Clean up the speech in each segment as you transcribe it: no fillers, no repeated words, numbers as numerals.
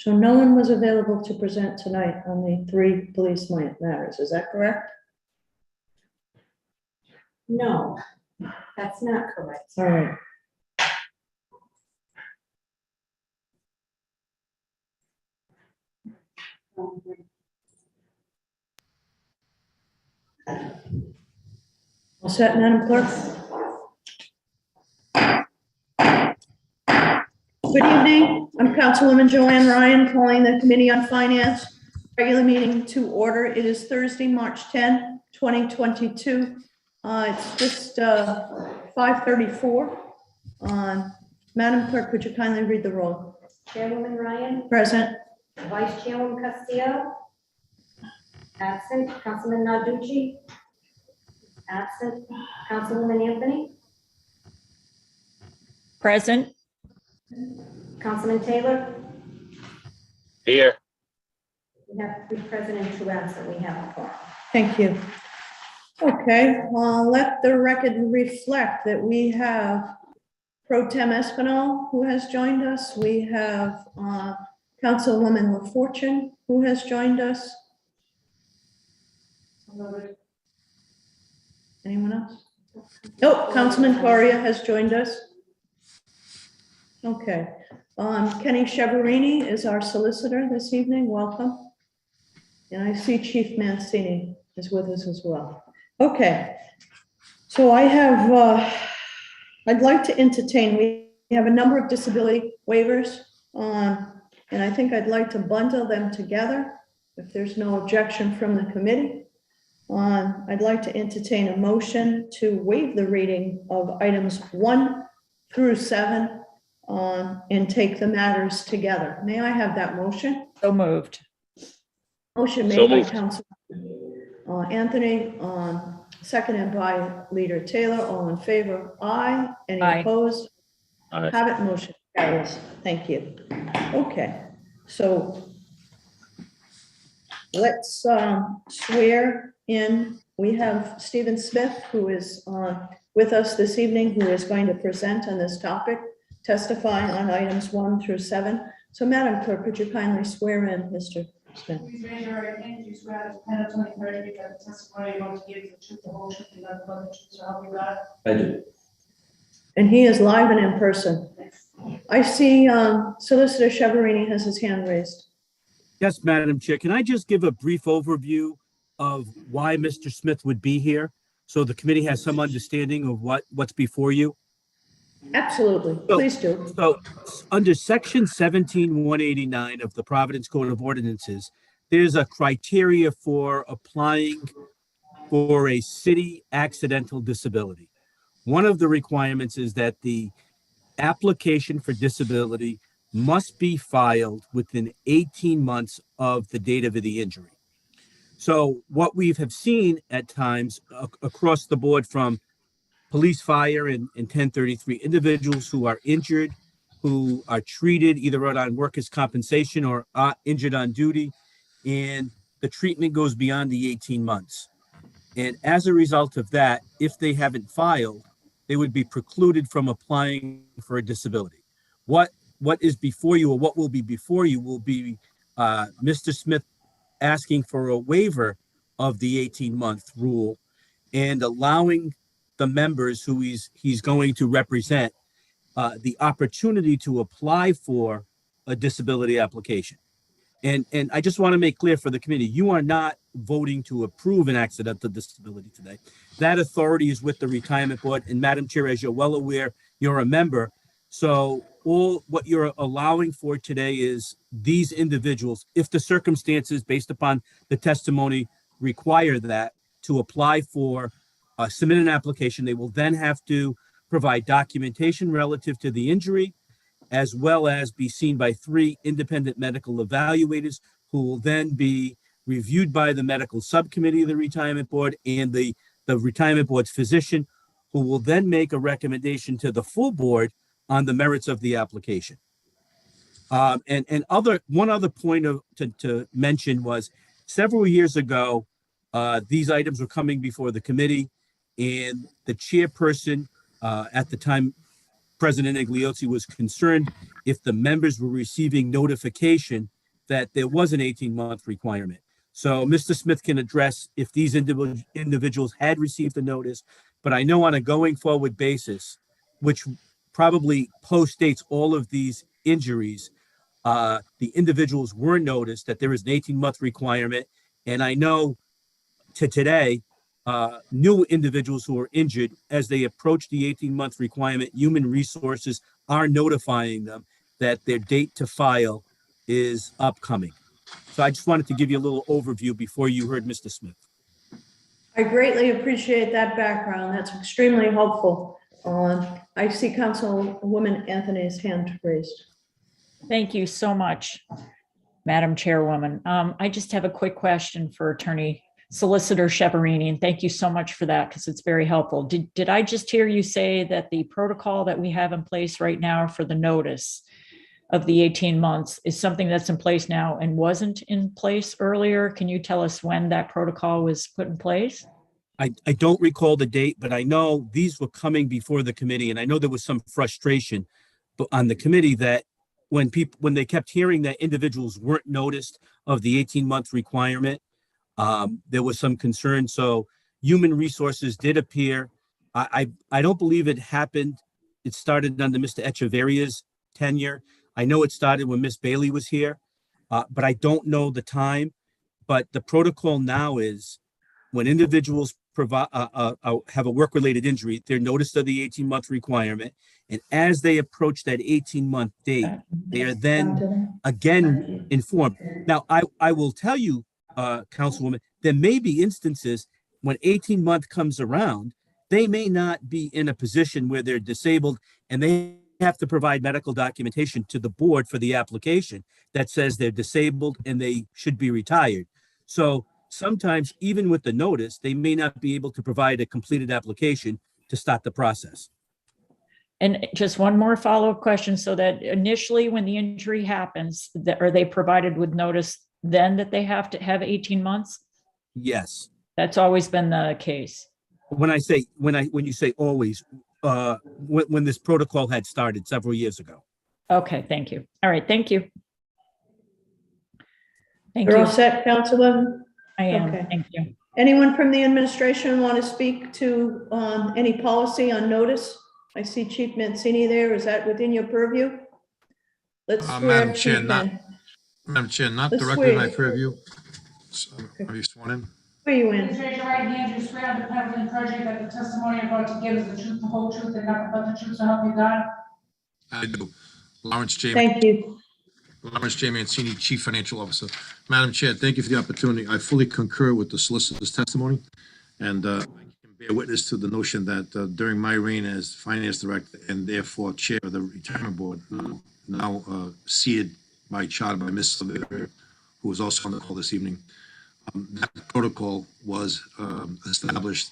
So no one was available to present tonight on the 3 police matters, is that correct? No, that's not correct. All right. All set, Madam Clerk? Good evening. I'm Councilwoman Joanne Ryan, calling the Committee on Finance regular meeting to order. It is Thursday, March 10, 2022. It's just 5:34. Madam Clerk, could you kindly read the roll? Chairwoman Ryan, Present. Vice Chairwoman Castillo, absent. Councilman Narducci, absent. Councilwoman Anthony, Present. Councilman Taylor. Here. We have 3 present and 2 absent. We have a quorum. Thank you. Okay, let the record reflect that we have Pro Tem Espinal, who has joined us. We have Councilwoman LaFortune, who has joined us. Anyone else? Nope, Councilman Correa has joined us. Okay, Kenny Cheverini is our solicitor this evening. Welcome. And I see Chief Mancini is with us as well. Okay, so I have, I'd like to entertain, we have a number of disability waivers, and I think I'd like to bundle them together if there's no objection from the committee. I'd like to entertain a motion to waive the reading of items 1 through 7 and take the matters together. May I have that motion? So moved. Motion So made by moved. Council Anthony, seconded by Leader Taylor. All in favor? Aye. Any Aye. opposed? Aye. Have it, motion carries. Thank you. Okay, so let's swear in. We have Stephen Smith, who is with us this evening, who is going to present on this topic, testifying on items 1 through 7. So Madam Clerk, could you kindly swear in Mr. Smith? Please raise your right hand. Do you swear that the penalty for any testimony you're about to give is the truth, the whole truth, and nothing but the truth, so help you God? I do. And he is live and in person. I see Solicitor Cheverini has his hand raised. Yes, Madam Chair. Can I just give a brief overview of why Mr. Smith would be here, so the committee has some understanding of what's before you? Absolutely, please do. So under section 17189 of the Providence Code of Ordinances, there's a criteria for applying for a city accidental disability. One of the requirements is that the application for disability must be filed within 18 months of the date of the injury. So what we have seen at times across the board from police, fire, and 1033 individuals who are injured, who are treated either on workers' compensation or are injured on duty, and the treatment goes beyond the 18 months. And as a result of that, if they haven't filed, they would be precluded from applying for a disability. What is before you, or what will be before you, will be Mr. Smith asking for a waiver of the 18-month rule and allowing the members who he's going to represent the opportunity to apply for a disability application. And I just want to make clear for the committee, you are not voting to approve an accidental disability today. That authority is with the retirement board. And Madam Chair, as you're well aware, you're a member. So all what you're allowing for today is these individuals, if the circumstances based upon the testimony require that, to apply for submit an application. They will then have to provide documentation relative to the injury, as well as be seen by 3 independent medical evaluators who will then be reviewed by the medical subcommittee of the retirement board and the retirement board's physician, who will then make a recommendation to the full board on the merits of the application. One other point to mention was several years ago, these items were coming before the committee, and the chairperson at the time President Igliozzi was concerned if the members were receiving notification that there was an 18-month requirement. So Mr. Smith can address if these individuals had received the notice, but I know on a going forward basis, which probably postdates all of these injuries, the individuals were noticed that there is an 18-month requirement. And I know to today, new individuals who are injured, as they approach the 18-month requirement, Human Resources are notifying them that their date to file is upcoming. So I just wanted to give you a little overview before you heard Mr. Smith. I greatly appreciate that background. That's extremely helpful. I see Councilwoman Anthony's hand raised. Thank you so much, Madam Chairwoman. I just have a quick question for Attorney Solicitor Sheverini, and thank you so much for that because it's very helpful. Did I just hear you say that the protocol that we have in place right now for the notice of the 18 months is something that's in place now and wasn't in place earlier? Can you tell us when that protocol was put in place? I don't recall the date, but I know these were coming before the committee, and I know there was some frustration on the committee that when they kept hearing that individuals weren't noticed of the 18-month requirement, there was some concern. So Human Resources did appear. I don't believe it happened. It started under Mr. Echeverria's tenure. I know it started when Miss Bailey was here, but I don't know the time. But the protocol now is when individuals have a work-related injury, they're noticed of the 18-month requirement. And as they approach that 18-month date, they are then again informed. Now, I will tell you, Councilwoman, there may be instances when 18-month comes around, they may not be in a position where they're disabled and they have to provide medical documentation to the board for the application that says they're disabled and they should be retired. So sometimes, even with the notice, they may not be able to provide a completed application to start the process. And just one more follow-up question. So that initially when the injury happens, are they provided with notice then that they have to have 18 months? Yes. That's always been the case. When you say always, when this protocol had started several years ago. Okay, thank you. All right, thank you. Thank You're you. all set, Councilwoman? I am, Okay. thank you. Anyone from the administration want to speak to any policy on notice? I see Chief Mancini there. Is that within your purview? Let's swear Madam Chair, Chief not- in. Madam Chair, not Let's directly in my swear. purview. So, are you sworn in? Where are you Please in? raise your right hand. You swear on the penalty and perjury that the testimony you're about to give is the truth, the whole truth, and nothing but the truth, so help you God? I do. Lawrence J. Thank you. Lawrence J. Mancini, Chief Financial Officer. Madam Chair, thank you for the opportunity. I fully concur with the solicitor's testimony, and I can bear witness to the notion that during my reign as Finance Director and therefore Chair of the Retirement Board, now seated by charter by Ms. Silveira, who is also on the call this evening, that protocol was established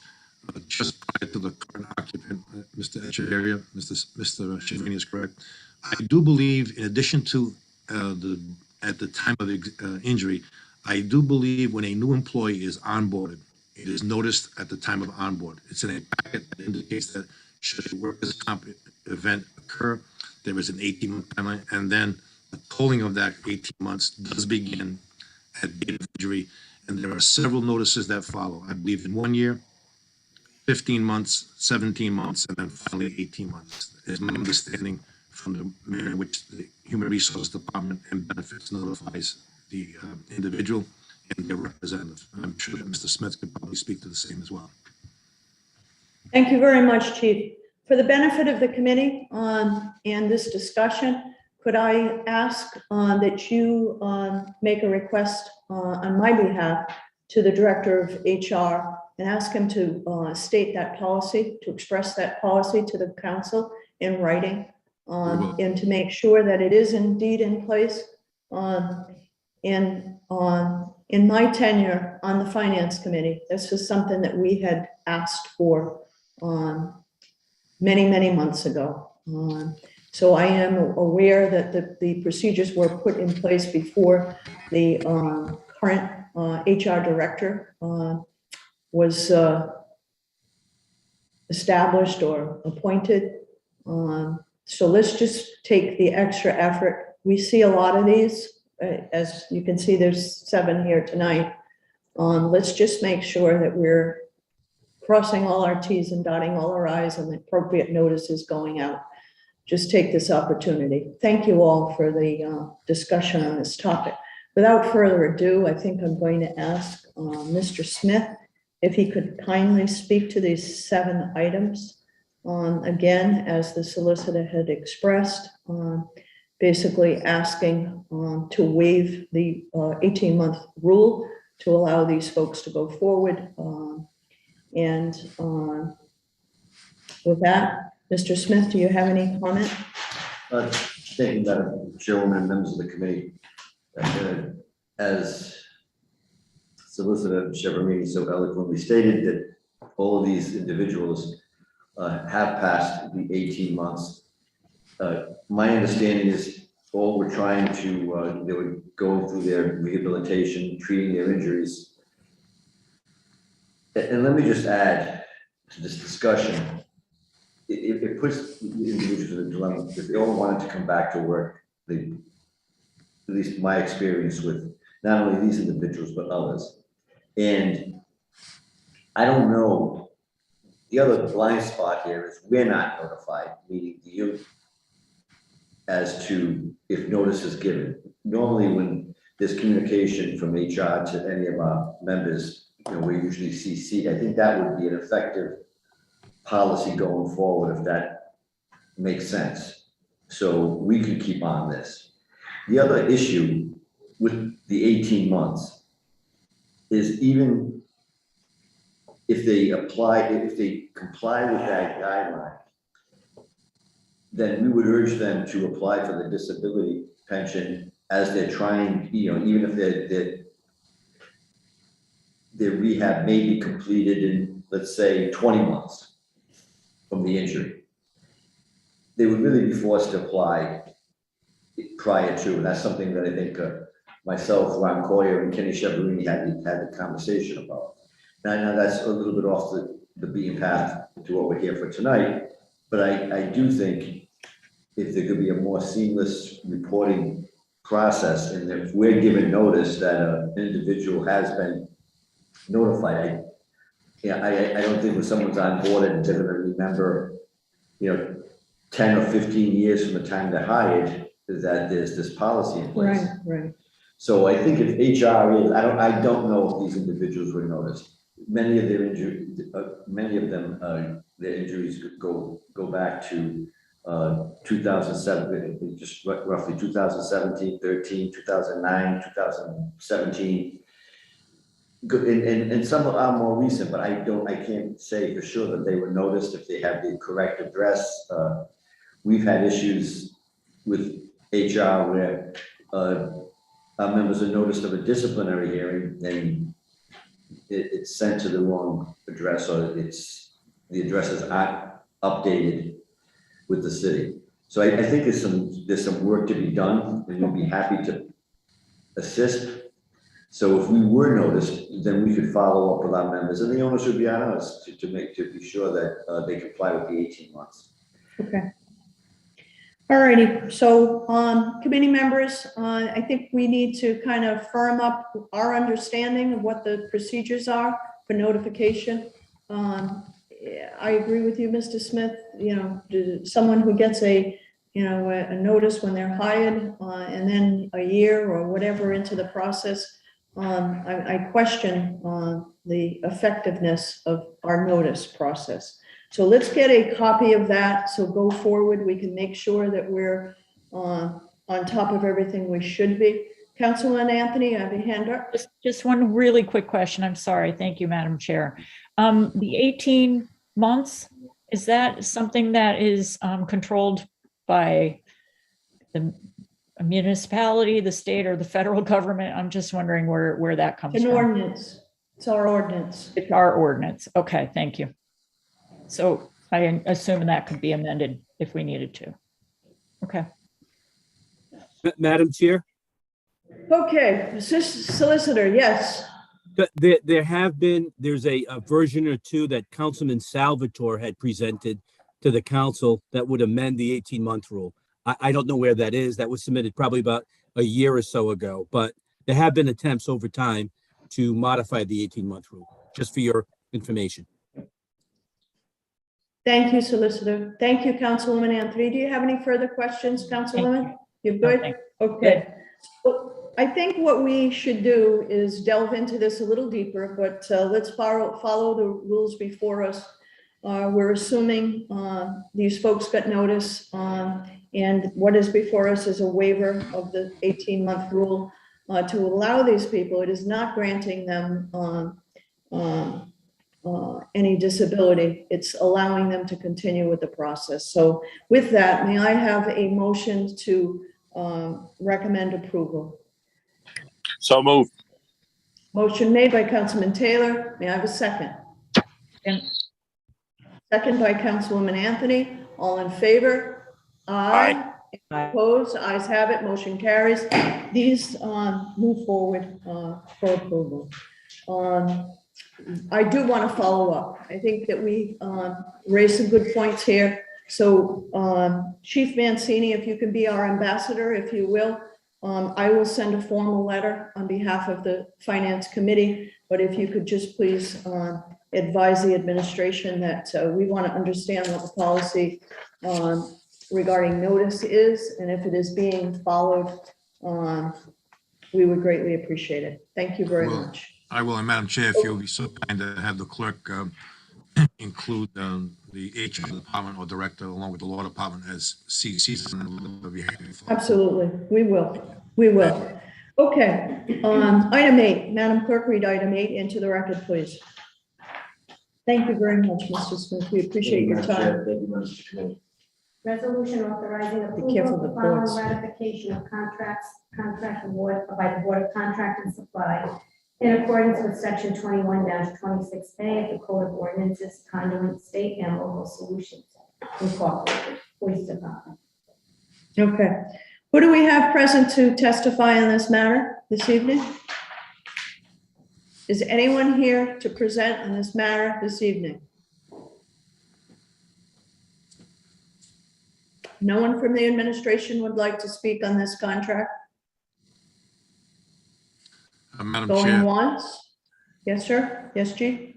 just prior to the current occupant, Mr. Echeverria. Mr. Sheverini is correct. I do believe, in addition to at the time of injury, I do believe when a new employee is onboarded, it is noticed at the time of onboard. It's in a packet that indicates that should a workers' comp event occur, there is an 18-month timeline, and then the tolling of that 18 months does begin at date of injury, and there are several notices that follow. I believe in 1 year, 15 months, 17 months, and then finally 18 months, is my understanding from the manner in which the Human Resource Department and Benefits notifies the individual and their representative. I'm sure that Mr. Smith could probably speak to the same as well. Thank you very much, Chief. For the benefit of the committee and this discussion, could I ask that you make a request on my behalf to the Director of HR and ask him to state that policy, to express that policy to the council in writing, and to make sure that it is indeed in place. In my tenure on the Finance Committee, this is something that we had asked for many, many months ago. So I am aware that the procedures were put in place before the current HR director was established or appointed. So let's just take the extra effort. We see a lot of these, as you can see, there's 7 here tonight. Let's just make sure that we're crossing all our Ts and dotting all our Is and the appropriate notices going out. Just take this opportunity. Thank you all for the discussion on this topic. Without further ado, I think I'm going to ask Mr. Smith if he could kindly speak to these 7 items. Again, as the solicitor had expressed, basically asking to waive the 18-month rule to allow these folks to go forward. With that, Mr. Smith, do you have any comment? Thank you, Madam Chairwoman and members of the committee. As Solicitor Cheverini so eloquently stated, that all of these individuals have passed the 18 months. My understanding is all were trying to, they were going through their rehabilitation, treating their injuries. And let me just add to this discussion, it puts the individuals in a dilemma. If they all wanted to come back to work, at least my experience with not only these individuals, but others. And I don't know, the other blind spot here is we're not notified, meaning the youth, as to if notice is given. Normally when there's communication from HR to any of our members, we usually CC. I think that would be an effective policy going forward if that makes sense. So we could keep on this. The other issue with the 18 months is even if they comply with that guideline, then we would urge them to apply for the disability pension as they're trying, even if their rehab may be completed in, let's say, 20 months from the injury. They would really be forced to apply prior to, and that's something that I think myself, Ron Coyer, and Kenny Cheverini had the conversation about. And I know that's a little bit off the beaten path to what we're here for tonight, but I do think if there could be a more seamless reporting process, and if we're given notice that an individual has been notified, I don't think when someone's on board and they're gonna remember, 10 or 15 years from the time they're hired, that there's this policy in place. Right. So I think if HR is, I don't know if these individuals were noticed. Many of their injuries, their injuries go back to 2007, just roughly 2017, 13, 2009, 2017. And some are more recent, but I can't say for sure that they were noticed if they have the correct address. We've had issues with HR where our members are noticed of a disciplinary hearing and it's sent to the wrong address, or the addresses aren't updated with the city. So I think there's some work to be done, and we'll be happy to assist. So if we were noticed, then we could follow up with our members, and the owners would be on us to be sure that they comply with the 18 months. Okay. All righty. So committee members, I think we need to kind of firm up our understanding of what the procedures are for notification. I agree with you, Mr. Smith. Someone who gets a notice when they're hired and then a year or whatever into the process, I question the effectiveness of our notice process. So let's get a copy of that. So go forward, we can make sure that we're on top of everything we should be. Councilman Anthony, I have your hand up. Just one really quick question. I'm sorry. Thank you, Madam Chair. The 18 months, is that something that is controlled by the municipality, the state, or the federal government? I'm just wondering where that comes from. An ordinance. It's our ordinance. It's our ordinance. Okay, thank you. So I assume that could be amended if we needed to. Okay. Madam Chair? Okay, solicitor, yes. There's a version or two that Councilman Salvatore had presented to the council that would amend the 18-month rule. I don't know where that is. That was submitted probably about a year or so ago, but there have been attempts over time to modify the 18-month rule, just for your information. Thank you, Solicitor. Thank you, Councilwoman Anthony. Do you have any further questions, Councilwoman? You're No, good? thank Okay. Well, I think what we should do is delve into this a little deeper, but let's follow the rules before us. We're assuming these folks got notice, and what is before us is a waiver of the 18-month rule to allow these people. It is not granting them any disability. It's allowing them to continue with the process. So with that, may I have a motion to recommend approval? So moved. Motion made by Councilman Taylor. May I have a second? And Second by Councilwoman Anthony. All in favor? Aye. Opposed? Ayes have it. Motion carries. These move forward for approval. I do want to follow up. I think that we raised some good points here. So Chief Mancini, if you can be our ambassador, if you will, I will send a formal letter on behalf of the Finance Committee, but if you could just please advise the administration that we want to understand what the policy regarding notice is, and if it is being followed, we would greatly appreciate it. Thank you very Well, much. I will, and Madam Chair, if you'll be so kind to have the clerk include the HR department or director along with the law department as CCs. Absolutely, we will, we will. Okay, item 8, Madam Clerk, read item 8 into the record, please. Thank you very much, Mr. Smith, we appreciate your time. Thank you, Mr. Committee. Resolution authorizing careful approval of of the the following boards. ratification of contract award by the Board of Contract and Supply in accordance with section 21-26A of the Code of Ordinances, Conduit State and Local Solutions Incorporated, Police Department. Okay, who do we have present to testify on this matter this evening? Is anyone here to present on this matter this evening? No one from the administration would like to speak on this contract? Madam Going Chair, once? Yes, sir? Yes, Chief?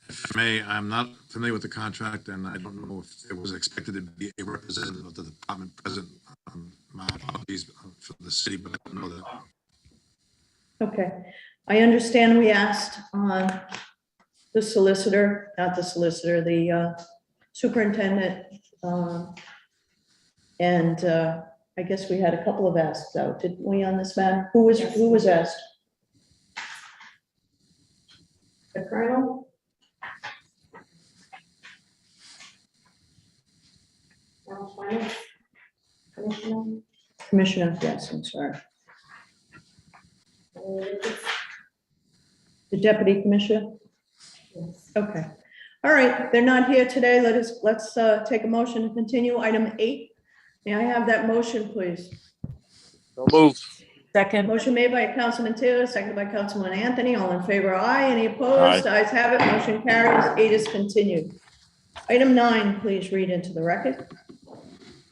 if I may, I'm not familiar with the contract, and I don't know if it was expected to be a representative of the department present. My apologies for the city, but I don't know that. Okay, I understand we asked the solicitor, not the solicitor, the superintendent, and I guess we had a couple of asks out, didn't we, on this matter? Who was asked? The Colonel? Commissioner? Commissioner, yes, I'm sorry. The deputy commissioner? Yes. Okay. All right, they're not here today. Let's take a motion to continue. Item 8. May I have that motion, please? So moved. second, Motion made by Councilman Taylor, seconded by Councilman Anthony. All in favor, aye. Any opposed? Ayes have it. Motion carries. 8 is continued. Item 9, please read into the record.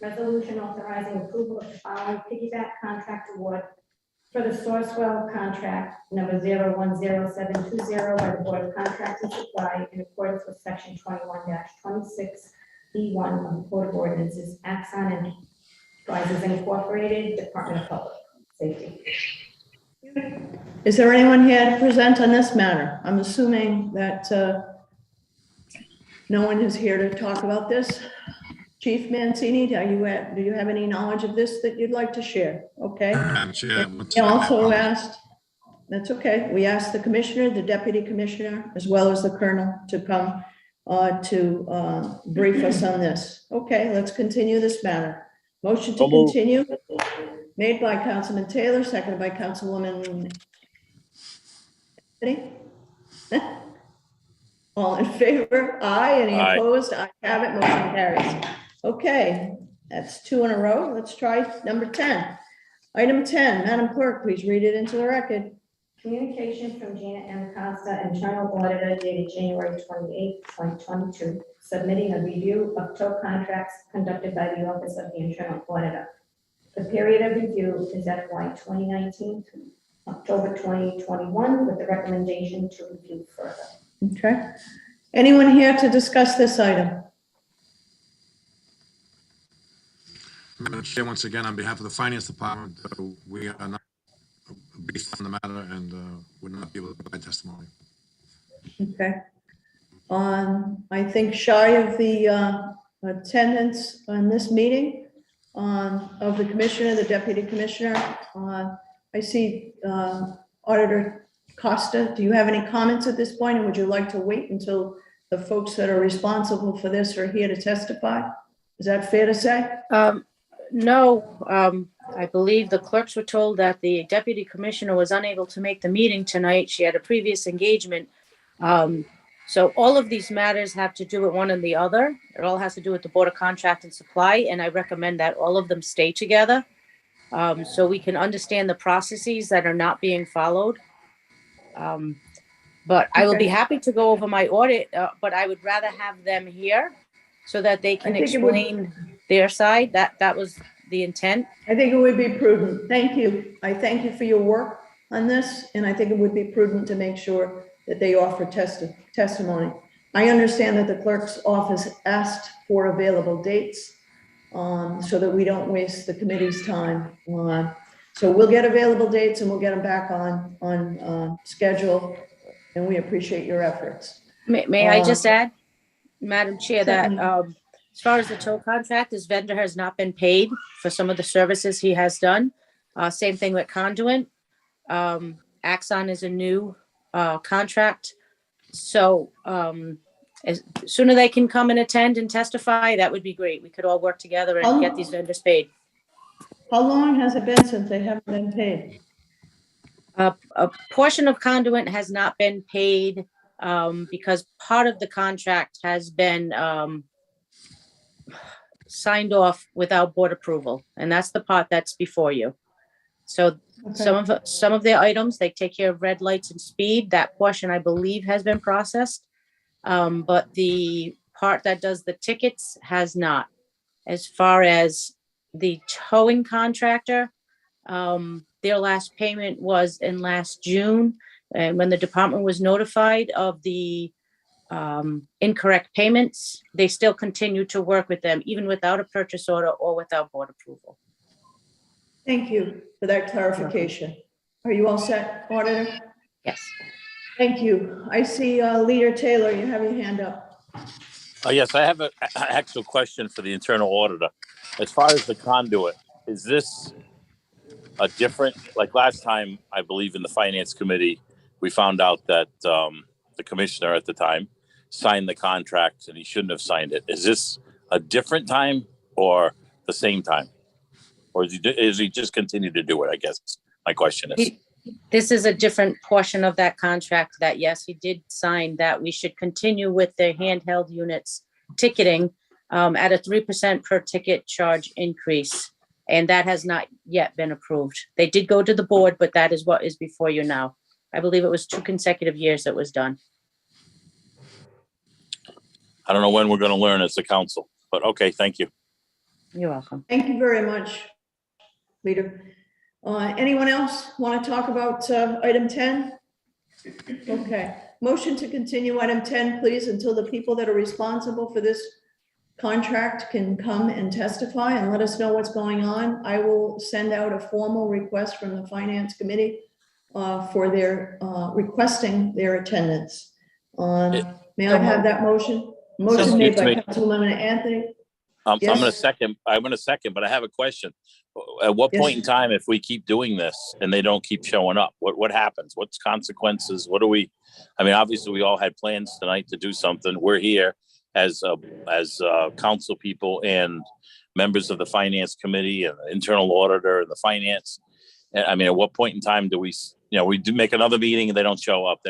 Resolution authorizing approval of the following piggyback contract award for the Sourcewell contract number 010720 by the Board of Contract and Supply in accordance with section 21-26B1 of the Code of Ordinances, Axon Enterprises Incorporated, Department of Public Safety. Is there anyone here to present on this matter? I'm assuming that no one is here to talk about this. Chief Mancini, do you have any knowledge of this that you'd like to share? Okay. Madam Chair, We also asked, that's okay, we asked the commissioner, the deputy commissioner, as well as the colonel to come to brief us on this. Okay, let's continue this matter. Motion to So moved. continue, made by Councilman Taylor, seconded by Councilwoman Anthony. All in favor? Aye. Any Aye. opposed? I have it. Motion carries. Okay, that's 2 in a row. Let's try number 10. Item 10, Madam Clerk, please read it into the record. Communication from Janet M. Costa, Internal Auditor, dated January 28, 2022, submitting a review of tow contracts conducted by the Office of the Internal Auditor. The period of review is FY 2019 to October 2021, with the recommendation to review further. Okay. Anyone here to discuss this item? Madam Chair, once again, on behalf of the Finance Department, we are not briefed on the matter and would not be able to provide testimony. Okay. I think shy of the attendance on this meeting of the commissioner, the deputy commissioner. I see Auditor Costa. Do you have any comments at this point? And would you like to wait until the folks that are responsible for this are here to testify? Is that fair to say? No, I believe the clerks were told that the deputy commissioner was unable to make the meeting tonight. She had a previous engagement. So all of these matters have to do with one and the other. It all has to do with the Board of Contract and Supply, and I recommend that all of them stay together, so we can understand the processes that are not being followed. But I will be Okay. happy to go over my audit, but I would rather have them here so that they can I think it would- explain their side. That was the intent. I think it would be prudent. Thank you. I thank you for your work on this, and I think it would be prudent to make sure that they offer testimony. I understand that the clerk's office asked for available dates so that we don't waste the committee's time. So we'll get available dates and we'll get them back on schedule, and we appreciate your efforts. May I just add, Madam Chair, that Certainly. as far as the tow contract, this vendor has not been paid for some of the services he has done. Same thing with Conduit. Axon is a new contract. So as sooner they can come and attend and testify, that would be great. We could all work together and get these vendors paid. How long has it been since they haven't been paid? A portion of Conduit has not been paid because part of the contract has been signed off without board approval, and that's the part that's before you. So Okay. some of the items, they take care of red lights and speed. That portion, I believe, has been processed. But the part that does the tickets has not. As far as the towing contractor, their last payment was in last June. And when the department was notified of the incorrect payments, they still continue to work with them, even without a purchase order or without board approval. Thank you for that clarification. Are you all set, Auditor? Yes. Thank you. I see Leader Taylor, you have your hand up. Yes, I have an actual question for the internal auditor. As far as the conduit, is this a different, like last time, I believe in the finance committee, we found out that the commissioner at the time signed the contract and he shouldn't have signed it. Is this a different time or the same time? Or is he just continue to do it, I guess my question is. This is a different portion of that contract that, yes, he did sign that we should continue with the handheld units ticketing at a 3% per ticket charge increase. And that has not yet been approved. They did go to the board, but that is what is before you now. I believe it was 2 consecutive years that was done. I don't know when we're going to learn as a council, but okay, thank you. You're welcome. Thank you very much, Leader. Anyone else want to talk about item 10? Okay, motion to continue item 10, please, until the people that are responsible for this contract can come and testify and let us know what's going on. I will send out a formal request from the Finance Committee for their requesting their attendance. May I have that motion? Motion made by Councilwoman Anthony. I'm Yes. going to second, but I have a question. At what Yes. point in time, if we keep doing this and they don't keep showing up, what happens? What's consequences? What do we, I mean, obviously we all had plans tonight to do something. We're here as council people and members of the finance committee and the internal auditor and the finance. And I mean, at what point in time do we, we do make another meeting and they don't show up?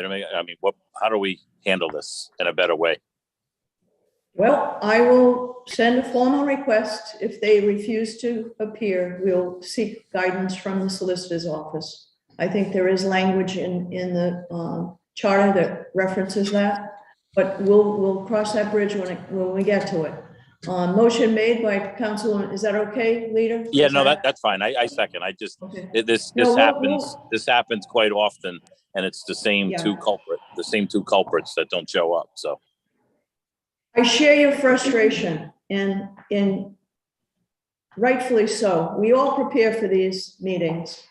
How do we handle this in a better way? Well, I will send a formal request. If they refuse to appear, we'll seek guidance from the solicitor's office. I think there is language in the charter that references that, but we'll cross that bridge when we get to it. Motion made by Councilwoman, is that okay, Leader? Yeah, Is no, that's fine. I second. I just, Okay. this No, happens, this happens quite often, and it's the same Yeah. two culprits that don't show up, so. I share your frustration, and rightfully so. We all prepare for these meetings.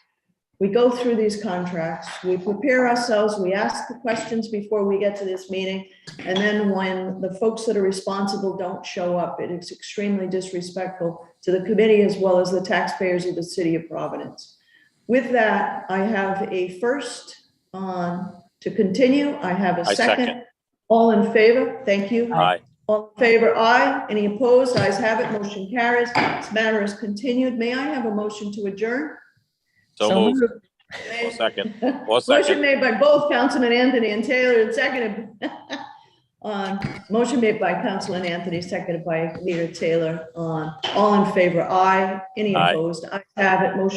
We go through these contracts, we prepare ourselves, we ask the questions before we get to this meeting. And then when the folks that are responsible don't show up, it is extremely disrespectful to the committee as well as the taxpayers of the city of Providence. With that, I have a first to continue. I have a I second. All in favor? Thank you. Aye. All in favor, aye. Any opposed? Ayes have it. Motion carries. This matter is continued. May I have a motion to adjourn? So moved. Well, second. Well, Motion second. made by both Councilman Anthony and Taylor, and seconded. Motion made by Councilman Anthony, seconded by Leader Taylor. All in favor, aye. Any Aye. opposed? Ayes have it. Motion